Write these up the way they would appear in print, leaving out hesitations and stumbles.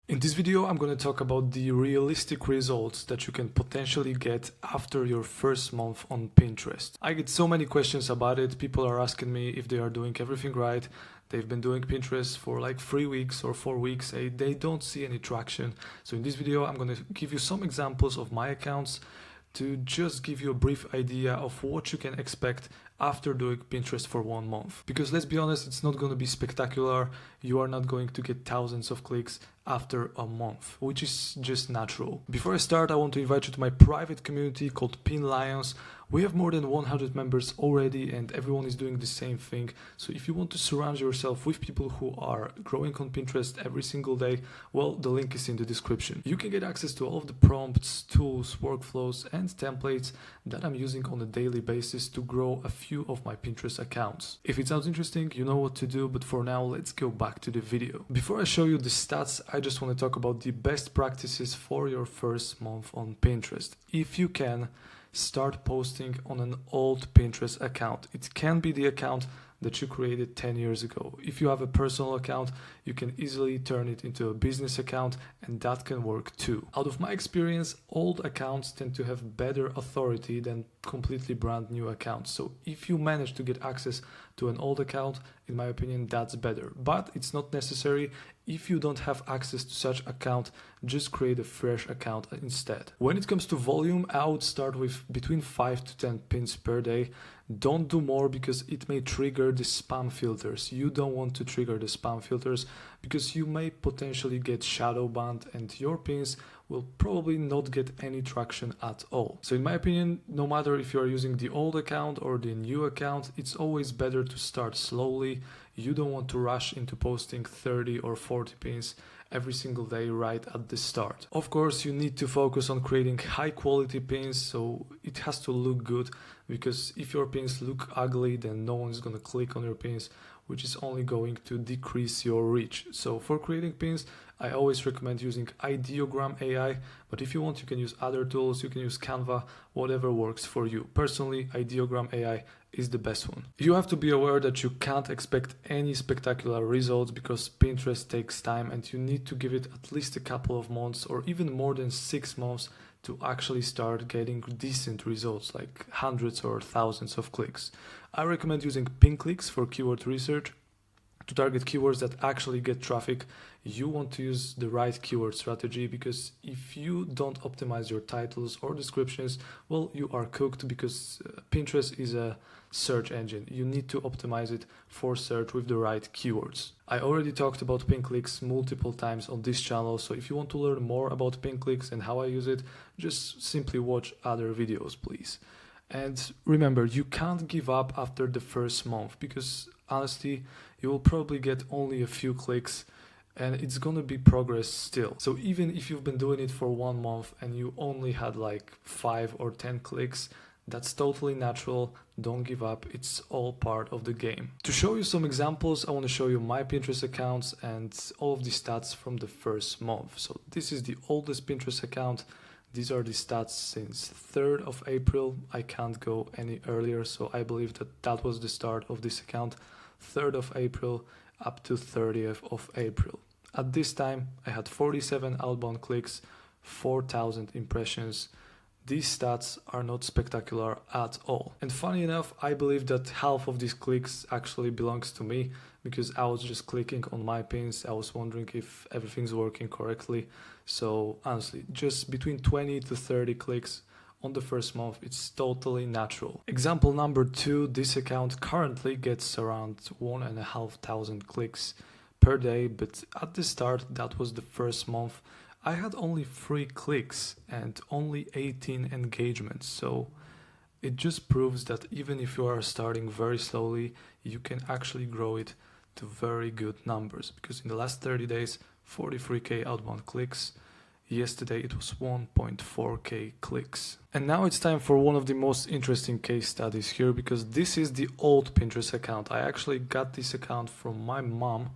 In this video, I'm going to talk about the realistic results that you can potentially get after your first month on Pinterest. I get so many questions about it. People are asking me if they are doing everything right. They've been doing Pinterest for like 3 weeks or 4 weeks. They don't see any traction. So in this video, I'm going to give you some examples of my accounts to just give you a brief idea of what you can expect after doing Pinterest for 1 month. Because let's be honest, it's not going to be spectacular. You are not going to get thousands of clicks after a month, which is just natural. Before I start, I want to invite you to my private community called Pin Lions. We have more than 100 members already and everyone is doing the same thing. So if you want to surround yourself with people who are growing on Pinterest every single day, well, the link is in the description. You can get access to all of the prompts, tools, workflows, and templates that I'm using on a daily basis to grow a few of my Pinterest accounts. If it sounds interesting, you know what to do, but for now, let's go back to the video. Before I show you the stats, I just want to talk about the best practices for your first month on Pinterest. If you can, start posting on an old Pinterest account. It can be the account that you created 10 years ago. If you have a personal account, you can easily turn it into a business account and that can work too. Out of my experience, old accounts tend to have better authority than completely brand new accounts. So if you manage to get access to an old account, in my opinion, that's better. But it's not necessary. If you don't have access to such account, just create a fresh account instead. When it comes to volume, I would start with between 5 to 10 pins per day. Don't do more because it may trigger the spam filters. You don't want to trigger the spam filters because you may potentially get shadow banned and your pins will probably not get any traction at all. So in my opinion, no matter if you are using the old account or the new account, it's always better to start slowly. You don't want to rush into posting 30 or 40 pins every single day right at the start. Of course, you need to focus on creating high quality pins, so it has to look good, because if your pins look ugly, then no one is going to click on your pins, which is only going to decrease your reach. So for creating pins, I always recommend using Ideogram AI, but if you want, you can use other tools, you can use Canva, whatever works for you. Personally, Ideogram AI is the best one. You have to be aware that you can't expect any spectacular results because Pinterest takes time and you need to give it at least a couple of months or even more than 6 months to actually start getting decent results like hundreds or thousands of clicks. I recommend using PinClicks for keyword research. To target keywords that actually get traffic, you want to use the right keyword strategy, because if you don't optimize your titles or descriptions, well, you are cooked, because Pinterest is a search engine. You need to optimize it for search with the right keywords. I already talked about PinClicks multiple times on this channel, so if you want to learn more about PinClicks and how I use it, just simply watch other videos, please. And remember, you can't give up after the first month, because honestly, you will probably get only a few clicks and it's gonna be progress still. So even if you've been doing it for 1 month and you only had like 5 or 10 clicks, that's totally natural. Don't give up. It's all part of the game. To show you some examples, I want to show you my Pinterest accounts and all of the stats from the first month. So this is the oldest Pinterest account. These are the stats since 3rd of April. I can't go any earlier, so I believe that that was the start of this account, 3rd of April up to 30th of April. At this time, I had 47 outbound clicks, 4,000 impressions. These stats are not spectacular at all. And funny enough, I believe that half of these clicks actually belongs to me, because I was just clicking on my pins. I was wondering if everything's working correctly. So honestly, just between 20 to 30 clicks on the first month, it's totally natural. Example number 2, this account currently gets around 1,500 clicks per day, but at the start, that was the first month, I had only 3 clicks and only 18 engagements. So it just proves that even if you are starting very slowly, you can actually grow it to very good numbers, because in the last 30 days, 43k outbound clicks. Yesterday it was 1.4k clicks. And now it's time for one of the most interesting case studies here, because this is the old Pinterest account. I actually got this account from my mom,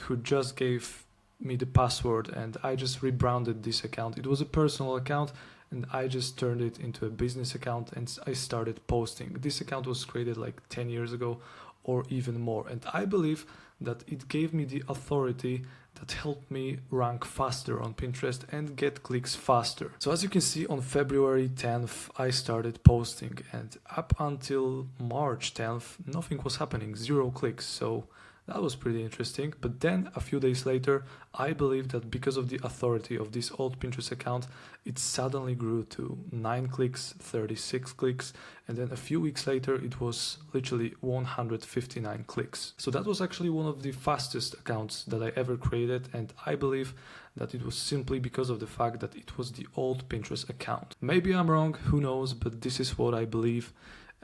who just gave me the password, and I just rebranded this account. It was a personal account and I just turned it into a business account and I started posting. This account was created like 10 years ago or even more, and I believe that it gave me the authority that helped me rank faster on Pinterest and get clicks faster. So as you can see, on February 10th, I started posting, and up until March 10th, nothing was happening, 0 clicks. So that was pretty interesting. But then a few days later, I believe that because of the authority of this old Pinterest account, it suddenly grew to 9 clicks, 36 clicks, and then a few weeks later, it was literally 159 clicks. So that was actually one of the fastest accounts that I ever created, and I believe that it was simply because of the fact that it was the old Pinterest account. Maybe I'm wrong, who knows, but this is what I believe.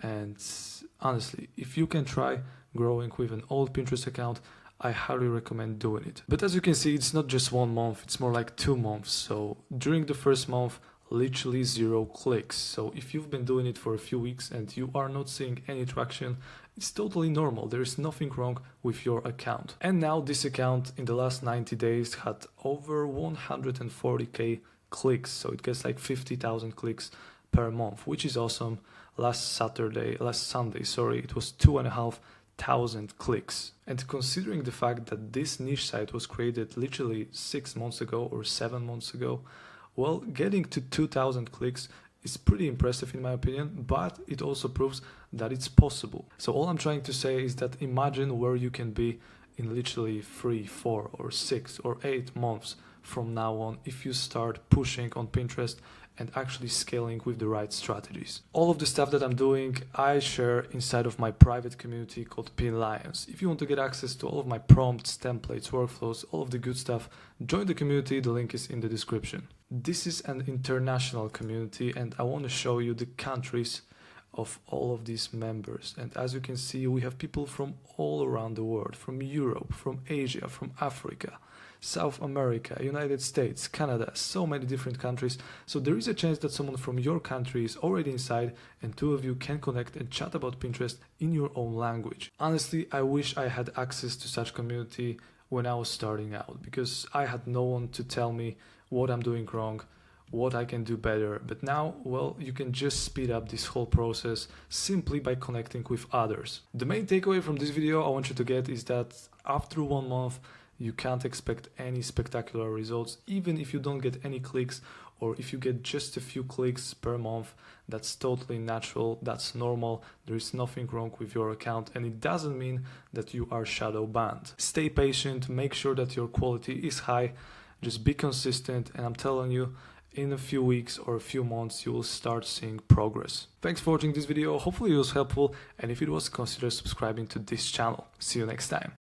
And honestly, if you can try growing with an old Pinterest account, I highly recommend doing it. But as you can see, it's not just 1 month, it's more like 2 months. So during the first month, literally 0 clicks. So if you've been doing it for a few weeks and you are not seeing any traction, it's totally normal. There is nothing wrong with your account. And now this account in the last 90 days had over 140k clicks. So it gets like 50,000 clicks per month, which is awesome. Last Sunday, it was 2,500 clicks. And considering the fact that this niche site was created literally 6 months ago or 7 months ago, well, getting to 2,000 clicks is pretty impressive in my opinion, but it also proves that it's possible. So all I'm trying to say is that imagine where you can be in literally 3, 4 or 6 or 8 months from now on if you start pushing on Pinterest and actually scaling with the right strategies. All of the stuff that I'm doing, I share inside of my private community called PinLions. If you want to get access to all of my prompts, templates, workflows, all of the good stuff, join the community, the link is in the description. This is an international community and I want to show you the countries of all of these members. And as you can see, we have people from all around the world, from Europe, from Asia, from Africa, South America, United States, Canada, so many different countries. So there is a chance that someone from your country is already inside and two of you can connect and chat about Pinterest in your own language. Honestly, I wish I had access to such community when I was starting out, because I had no one to tell me what I'm doing wrong, what I can do better. But now, well, you can just speed up this whole process simply by connecting with others. The main takeaway from this video I want you to get is that after 1 month, you can't expect any spectacular results, even if you don't get any clicks, or if you get just a few clicks per month. That's totally natural, that's normal, there is nothing wrong with your account, and it doesn't mean that you are shadow banned. Stay patient, make sure that your quality is high, just be consistent, and I'm telling you, in a few weeks or a few months, you will start seeing progress. Thanks for watching this video, hopefully it was helpful, and if it was, consider subscribing to this channel. See you next time.